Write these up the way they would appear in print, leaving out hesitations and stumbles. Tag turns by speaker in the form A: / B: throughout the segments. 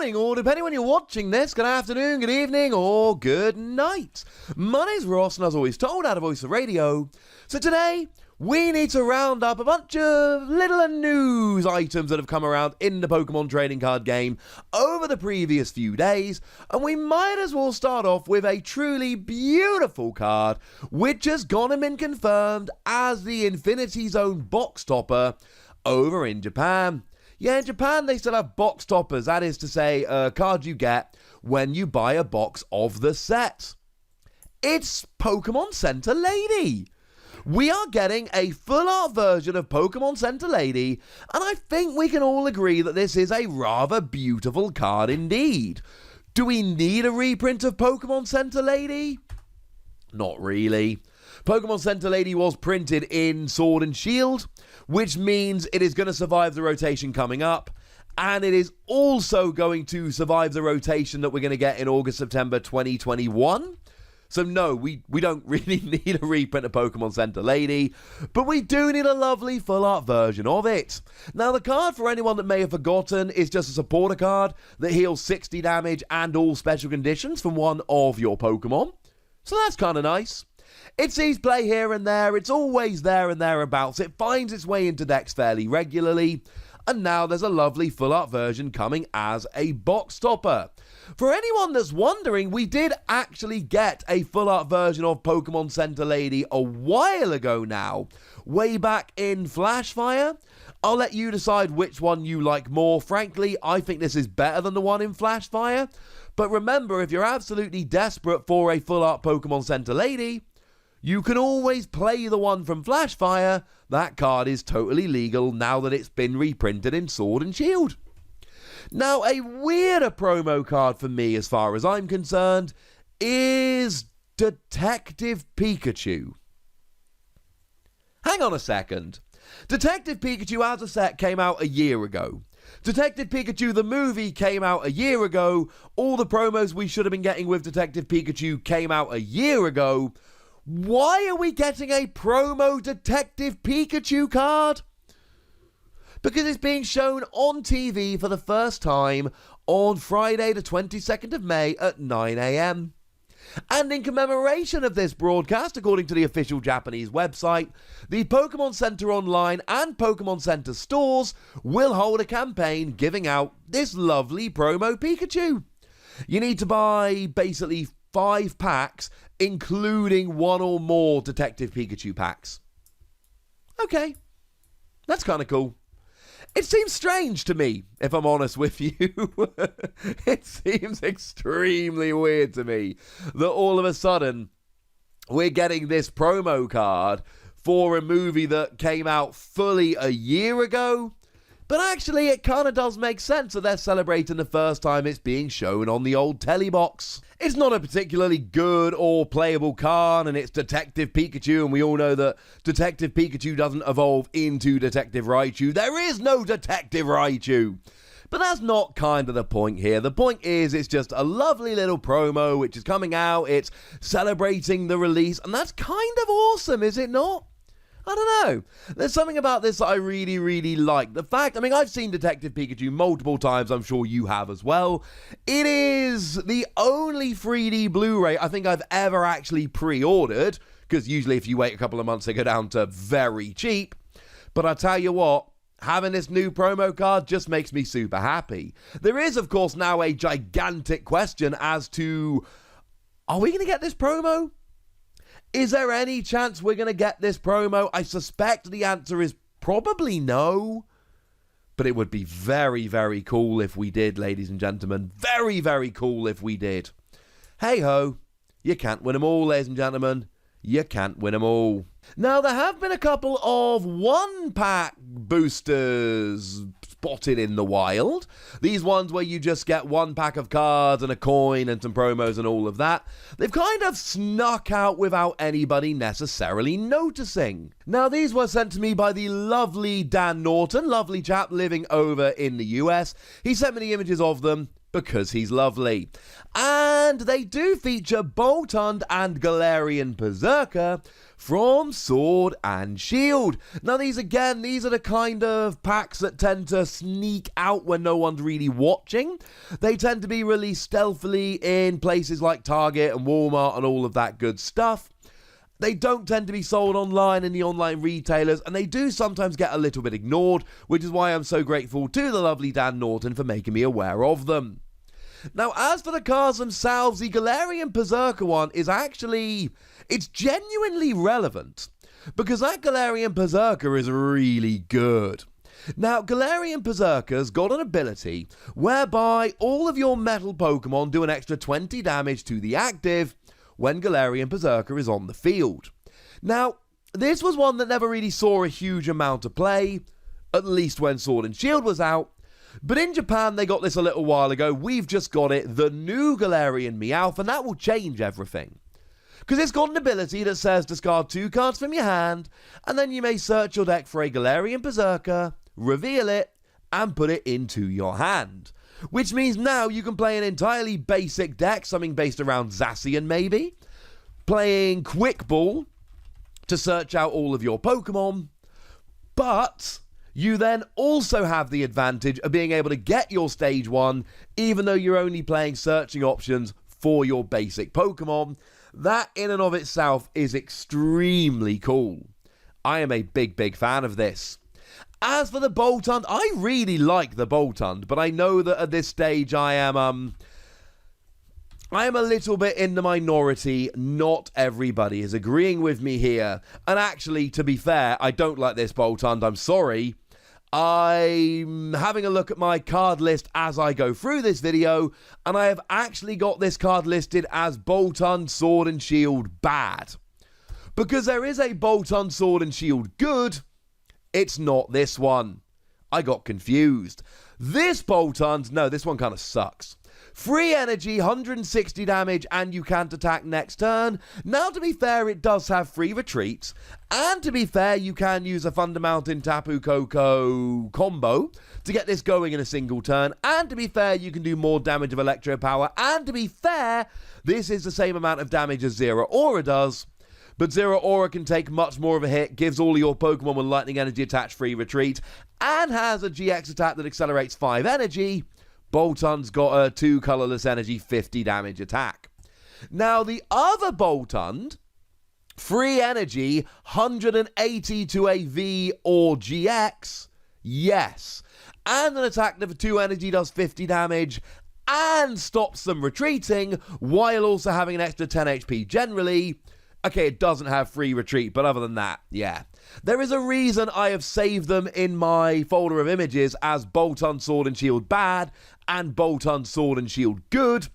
A: morning, or depending when you're watching this, good afternoon, good evening, or good night. My name's Ross, and as always told, out of Voice of Radio. So today, we need to round up a bunch of little news items that have come around in the Pokemon trading card game over the previous few days, and we might as well start off with a truly beautiful card, which has gone and been confirmed as the Infinity Zone box topper over in Japan. Yeah, in Japan they still have box toppers, that is to say, a card you get when you buy a box of the set. It's Pokemon Center Lady. We are getting a full art version of Pokemon Center Lady, and I think we can all agree that this is a rather beautiful card indeed. Do we need a reprint of Pokemon Center Lady? Not really. Pokemon Center Lady was printed in Sword and Shield, which means it is going to survive the rotation coming up, and it is also going to survive the rotation that we're going to get in August-September 2021. So no, we don't really need a reprint of Pokemon Center Lady, but we do need a lovely full art version of it. Now the card, for anyone that may have forgotten, is just a supporter card that heals 60 damage and all special conditions from one of your Pokemon. So that's kind of nice. It sees play here and there, it's always there and thereabouts, it finds its way into decks fairly regularly, and now there's a lovely full art version coming as a box topper. For anyone that's wondering, we did actually get a full art version of Pokemon Center Lady a while ago now, way back in Flashfire. I'll let you decide which one you like more. Frankly, I think this is better than the one in Flashfire, but remember, if you're absolutely desperate for a full art Pokemon Center Lady, you can always play the one from Flashfire. That card is totally legal now that it's been reprinted in Sword and Shield. Now, a weirder promo card for me, as far as I'm concerned, is Detective Pikachu. Hang on a second. Detective Pikachu as a set came out a year ago. Detective Pikachu the movie came out a year ago. All the promos we should have been getting with Detective Pikachu came out a year ago. Why are we getting a promo Detective Pikachu card? Because it's being shown on TV for the first time on Friday the 22nd of May at 9 a.m. And in commemoration of this broadcast, according to the official Japanese website, the Pokemon Center Online and Pokemon Center stores will hold a campaign giving out this lovely promo Pikachu. You need to buy basically 5 packs, including 1 or more Detective Pikachu packs. Okay, that's kind of cool. It seems strange to me, if I'm honest with you. It seems extremely weird to me that all of a sudden we're getting this promo card for a movie that came out fully a year ago. But actually, it kind of does make sense that they're celebrating the first time it's being shown on the old telly box. It's not a particularly good or playable card, and it's Detective Pikachu, and we all know that Detective Pikachu doesn't evolve into Detective Raichu. There is no Detective Raichu. But that's not kind of the point here. The point is, it's just a lovely little promo which is coming out. It's celebrating the release, and that's kind of awesome, is it not? I don't know. There's something about this that I really, really like. The fact, I mean, I've seen Detective Pikachu multiple times. I'm sure you have as well. It is the only 3D Blu-ray I think I've ever actually pre-ordered, because usually if you wait a couple of months, they go down to very cheap. But I tell you what, having this new promo card just makes me super happy. There is, of course, now a gigantic question as to, are we going to get this promo? Is there any chance we're going to get this promo? I suspect the answer is probably no. But it would be very, very cool if we did, ladies and gentlemen. Very, very cool if we did. Hey-ho. You can't win them all, ladies and gentlemen. You can't win them all. Now, there have been a couple of one-pack boosters spotted in the wild. These ones where you just get 1 pack of cards and a coin and some promos and all of that. They've kind of snuck out without anybody necessarily noticing. Now, these were sent to me by the lovely Dan Norton, lovely chap living over in the US. He sent me the images of them because he's lovely. And they do feature Boltund and Galarian Berserker from Sword and Shield. Now these are the kind of packs that tend to sneak out when no one's really watching. They tend to be released stealthily in places like Target and Walmart and all of that good stuff. They don't tend to be sold online in the online retailers, and they do sometimes get a little bit ignored, which is why I'm so grateful to the lovely Dan Norton for making me aware of them. Now, as for the cards themselves, the Galarian Berserker one is it's genuinely relevant, because that Galarian Berserker is really good. Now, Galarian Berserker's got an ability whereby all of your metal Pokemon do an extra 20 damage to the active when Galarian Berserker is on the field. Now, this was one that never really saw a huge amount of play, at least when Sword and Shield was out, but in Japan they got this a little while ago. We've just got it, the new Galarian Meowth, and that will change everything. Because it's got an ability that says discard 2 cards from your hand, and then you may search your deck for a Galarian Berserker, reveal it, and put it into your hand. Which means now you can play an entirely basic deck, something based around Zacian maybe, playing Quick Ball to search out all of your Pokemon, but you then also have the advantage of being able to get your Stage 1, even though you're only playing searching options for your basic Pokemon. That in and of itself is extremely cool. I am a big fan of this. As for the Boltund, I really like the Boltund, but I know that at this stage I am a little bit in the minority. Not everybody is agreeing with me here. And actually, to be fair, I don't like this Boltund. I'm sorry. I'm having a look at my card list as I go through this video, and I have actually got this card listed as Boltund Sword and Shield bad. Because there is a Boltund Sword and Shield good, it's not this one. I got confused. This Boltund, no, this one kind of sucks. Free energy, 160 damage, and you can't attack next turn. Now, to be fair, it does have free retreats. And to be fair, you can use a Thunder Mountain Tapu Koko combo to get this going in a single turn. And to be fair, you can do more damage of Electro Power. And to be fair, this is the same amount of damage as Zero Aura does. But Zero Aura can take much more of a hit, gives all of your Pokemon with Lightning Energy attached free retreat, and has a GX attack that accelerates 5 energy. Boltund's got a 2 colorless energy, 50 damage attack. Now, the other Boltund, free energy, 180 to a V or GX, yes. And an attack that for 2 energy does 50 damage, and stops them retreating, while also having an extra 10 HP generally. Okay, it doesn't have free retreat, but other than that, yeah. There is a reason I have saved them in my folder of images as Boltund Sword and Shield bad and Boltund Sword and Shield good.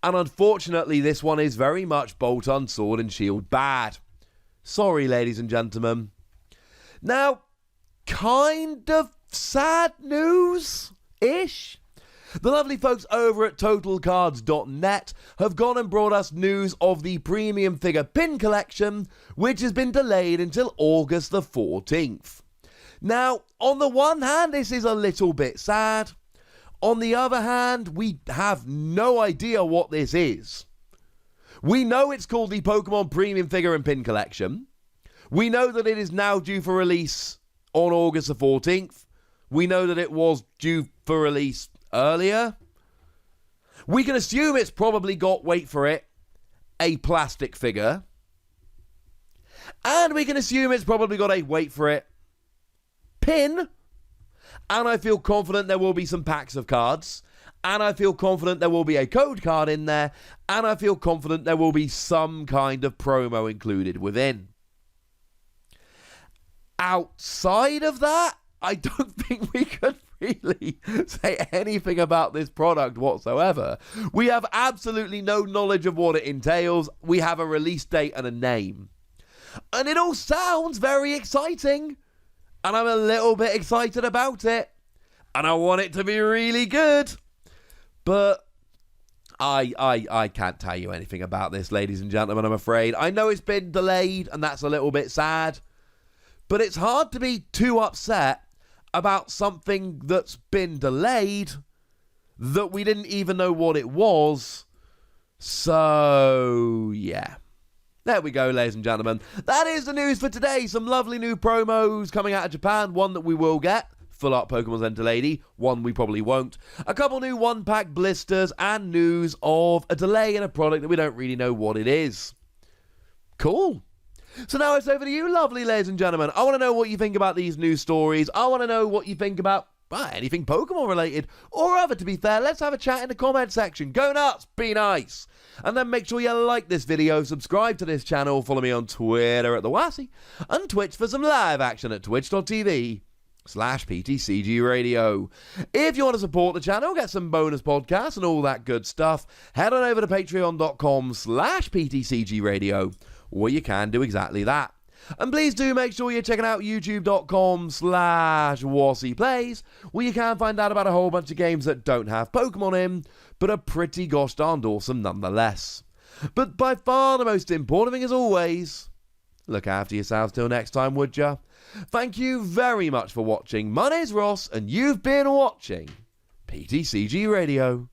A: And unfortunately, this one is very much Boltund Sword and Shield bad. Sorry, ladies and gentlemen. Now, kind of sad news-ish. The lovely folks over at TotalCards.net have gone and brought us news of the premium figure pin collection, which has been delayed until August the 14th. Now, on the one hand, this is a little bit sad. On the other hand, we have no idea what this is. We know it's called the Pokemon Premium Figure and Pin Collection. We know that it is now due for release on August the 14th. We know that it was due for release earlier. We can assume it's probably got, wait for it, a plastic figure. And we can assume it's probably got a, wait for it, pin. And I feel confident there will be some packs of cards. And I feel confident there will be a code card in there. And I feel confident there will be some kind of promo included within. Outside of that, I don't think we could really say anything about this product whatsoever. We have absolutely no knowledge of what it entails. We have a release date and a name. And it all sounds very exciting. And I'm a little bit excited about it. And I want it to be really good. But I can't tell you anything about this, ladies and gentlemen, I'm afraid. I know it's been delayed, and that's a little bit sad. But it's hard to be too upset about something that's been delayed that we didn't even know what it was. So, yeah. There we go, ladies and gentlemen. That is the news for today. Some lovely new promos coming out of Japan. One that we will get. Full Art Pokemon Center Lady. One we probably won't. A couple new one-pack blisters. And news of a delay in a product that we don't really know what it is. Cool. So now it's over to you, lovely ladies and gentlemen. I want to know what you think about these news stories. I want to know what you think about anything Pokemon related or other, to be fair. Let's have a chat in the comment section. Go nuts, be nice. And then make sure you like this video, subscribe to this channel, follow me on Twitter at the Wassy, and Twitch for some live action at twitch.tv/PTCGRadio. If you want to support the channel, get some bonus podcasts and all that good stuff, head on over to patreon.com/PTCGRadio, where you can do exactly that. And please do make sure you're checking out youtube.com/WassyPlays, where you can find out about a whole bunch of games that don't have Pokemon in, but are pretty gosh darned awesome nonetheless. But by far the most important thing, as always, look after yourselves till next time, would ya? Thank you very much for watching. My name's Ross, and you've been watching PTCG Radio.